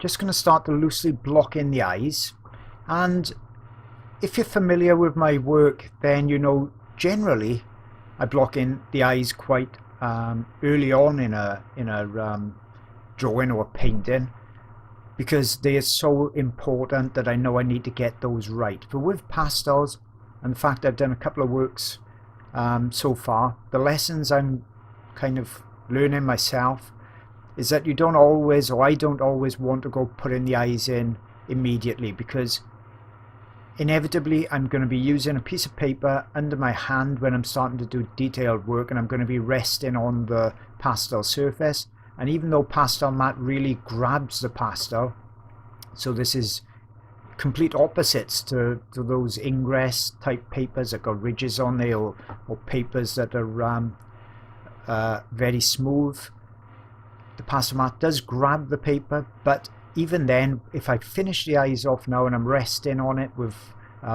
Just going to start to loosely block in the eyes. And if you're familiar with my work, then you know generally I block in the eyes quite early on in a drawing or painting, because they are so important that I know I need to get those right. But with pastels, and the fact I've done a couple of works so far, the lessons I'm kind of learning myself is that you don't always, or I don't always, want to go putting the eyes in immediately, because inevitably I'm going to be using a piece of paper under my hand when I'm starting to do detailed work, and I'm going to be resting on the pastel surface. And even though pastelmat really grabs the pastel, so this is complete opposites to those ingress type papers that got ridges on there, or papers that are very smooth. The pastelmat does grab the paper, but even then, if I finish the eyes off now and I'm resting on it with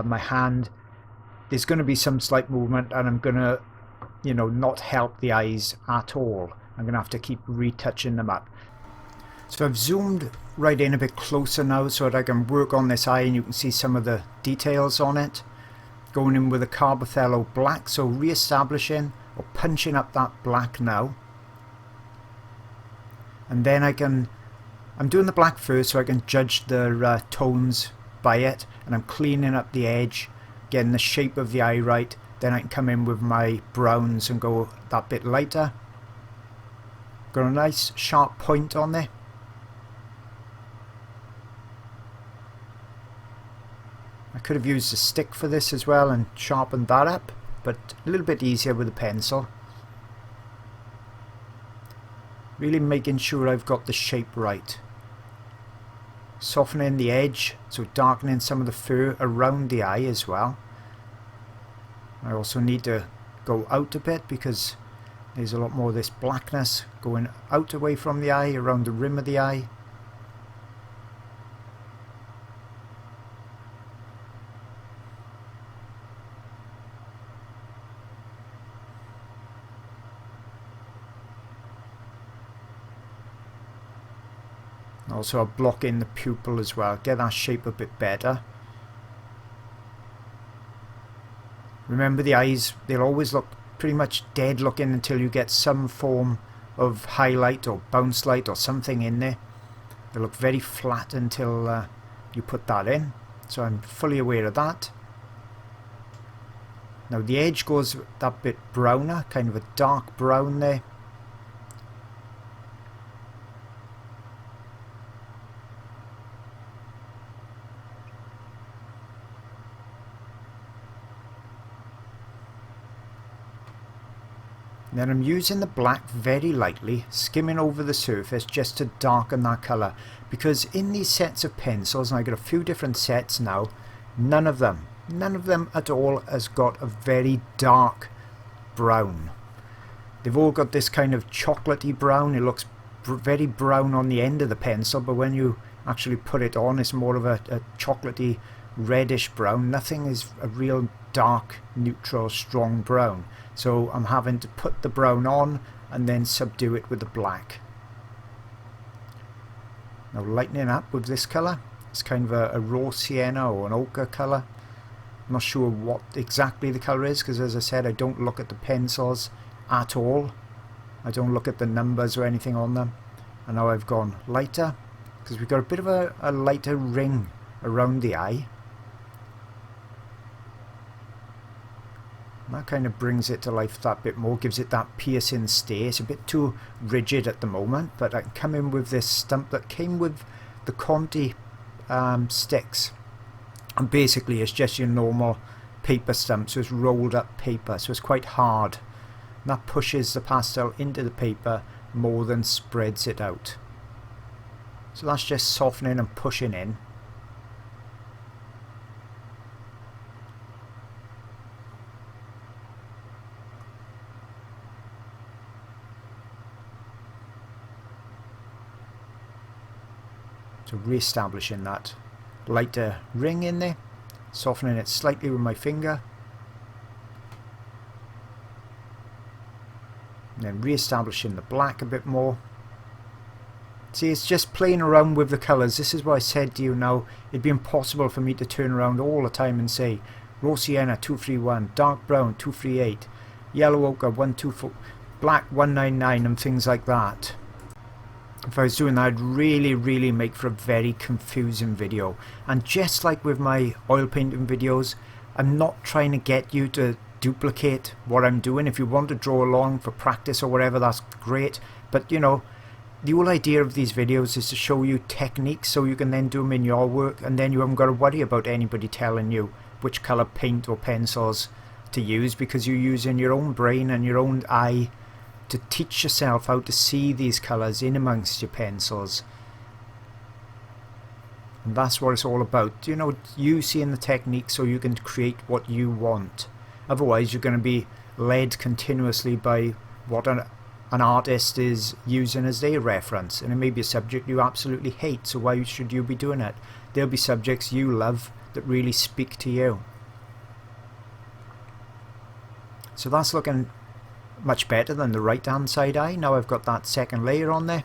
my hand, there's going to be some slight movement, and I'm going to, not help the eyes at all. I'm going to have to keep retouching them up. So I've zoomed right in a bit closer now so that I can work on this eye, and you can see some of the details on it. Going in with a carbothello black, so re-establishing or punching up that black now. And then I'm doing the black first so I can judge the tones by it, and I'm cleaning up the edge, getting the shape of the eye right. Then I can come in with my browns and go that bit lighter. Got a nice sharp point on there. I could have used a stick for this as well and sharpened that up, but a little bit easier with a pencil. Really making sure I've got the shape right. Softening the edge, so darkening some of the fur around the eye as well. I also need to go out a bit because there's a lot more of this blackness going out away from the eye, around the rim of the eye. Also I'll block in the pupil as well, get that shape a bit better. Remember, the eyes, they'll always look pretty much dead looking until you get some form of highlight or bounce light or something in there. They look very flat until you put that in, so I'm fully aware of that. Now the edge goes that bit browner, kind of a dark brown there. Then I'm using the black very lightly, skimming over the surface just to darken that colour, because in these sets of pencils, and I got a few different sets now, none of them at all has got a very dark brown. They've all got this kind of chocolatey brown. It looks very brown on the end of the pencil, but when you actually put it on, it's more of a chocolatey reddish brown. Nothing is a real dark, neutral, strong brown. So I'm having to put the brown on and then subdue it with the black. Now lightening up with this colour. It's kind of a raw sienna or an ochre colour. I'm not sure what exactly the colour is, because as I said, I don't look at the pencils at all. I don't look at the numbers or anything on them. And now I've gone lighter, because we've got a bit of a lighter ring around the eye. And that kind of brings it to life that bit more, gives it that piercing stare. It's a bit too rigid at the moment, but I can come in with this stump that came with the Conte sticks. And basically it's just your normal paper stump, so it's rolled up paper, so it's quite hard. And that pushes the pastel into the paper more than spreads it out. So that's just softening and pushing in. So re-establishing that lighter ring in there, softening it slightly with my finger, and then re-establishing the black a bit more. See, it's just playing around with the colours. This is what I said to you now. It'd be impossible for me to turn around all the time and say raw sienna 231, dark brown 238, yellow ochre 124, black 199 and things like that. If I was doing that, I'd really make for a very confusing video. And just like with my oil painting videos, I'm not trying to get you to duplicate what I'm doing. If you want to draw along for practice or whatever, that's great. But you know, the whole idea of these videos is to show you techniques so you can then do them in your work, and then you haven't got to worry about anybody telling you which colour paint or pencils to use, because you're using your own brain and your own eye to teach yourself how to see these colours in amongst your pencils. And that's what it's all about. You know, you seeing the technique so you can create what you want. Otherwise you're going to be led continuously by what an artist is using as their reference, and it may be a subject you absolutely hate, so why should you be doing it? There'll be subjects you love that really speak to you. So that's looking much better than the right hand side eye. Now I've got that second layer on there.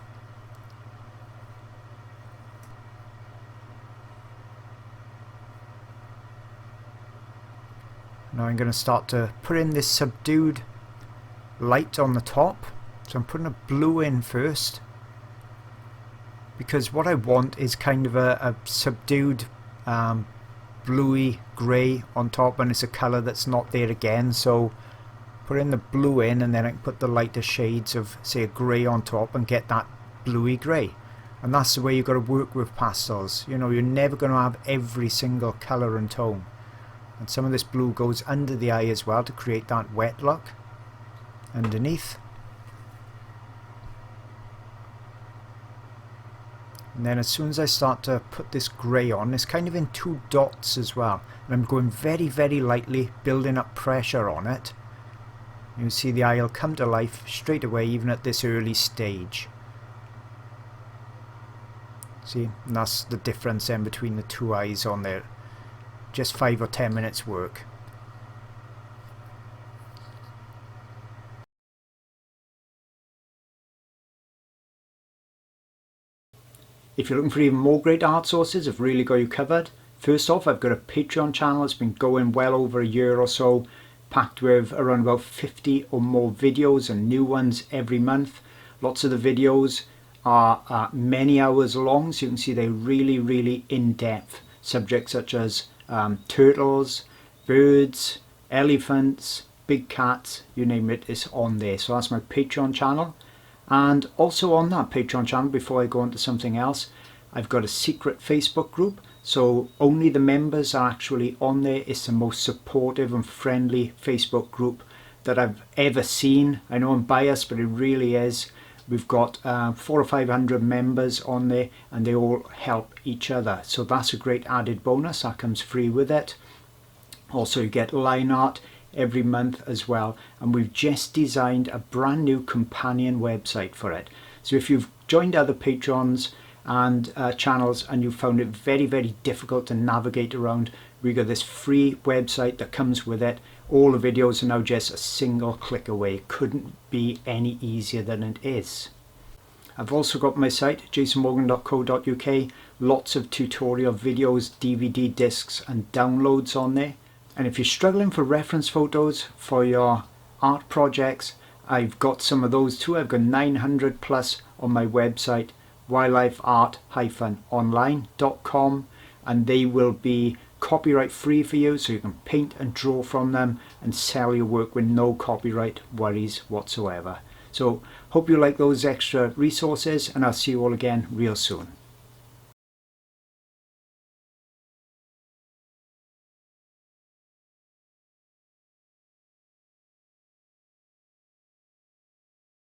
Now I'm going to start to put in this subdued light on the top. So I'm putting a blue in first, because what I want is kind of a subdued bluey grey on top, and it's a colour that's not there again. So put in the blue in, and then I can put the lighter shades of, say, a grey on top and get that bluey grey. And that's the way you've got to work with pastels. You know, you're never going to have every single colour and tone. And some of this blue goes under the eye as well to create that wet look underneath. And then as soon as I start to put this grey on, it's kind of in two dots as well. And I'm going very lightly, building up pressure on it. You see the eye will come to life straight away, even at this early stage. See, and that's the difference then between the two eyes on there. Just 5 or 10 minutes work. If you're looking for even more great art sources, I've really got you covered. First off, I've got a Patreon channel. It's been going well over a year or so, packed with around about 50 or more videos and new ones every month. Lots of the videos are many hours long, so you can see they're really in-depth. Subjects such as turtles, birds, elephants, big cats, you name it, it's on there. So that's my Patreon channel. And also on that Patreon channel, before I go on to something else, I've got a secret Facebook group. So only the members are actually on there. It's the most supportive and friendly Facebook group that I've ever seen. I know I'm biased, but it really is. We've got 400 or 500 members on there, and they all help each other. So that's a great added bonus. That comes free with it. Also, you get line art every month as well. And we've just designed a brand new companion website for it. So if you've joined other Patrons and channels and you found it very difficult to navigate around, we got this free website that comes with it. All the videos are now just a single click away. Couldn't be any easier than it is. I've also got my site, jasonmorgan.co.uk. Lots of tutorial videos, DVD discs and downloads on there. And if you're struggling for reference photos for your art projects, I've got some of those too. I've got 900 plus on my website, wildlifeart-online.com, and they will be copyright free for you, so you can paint and draw from them and sell your work with no copyright worries whatsoever. So hope you like those extra resources, and I'll see you all again real soon.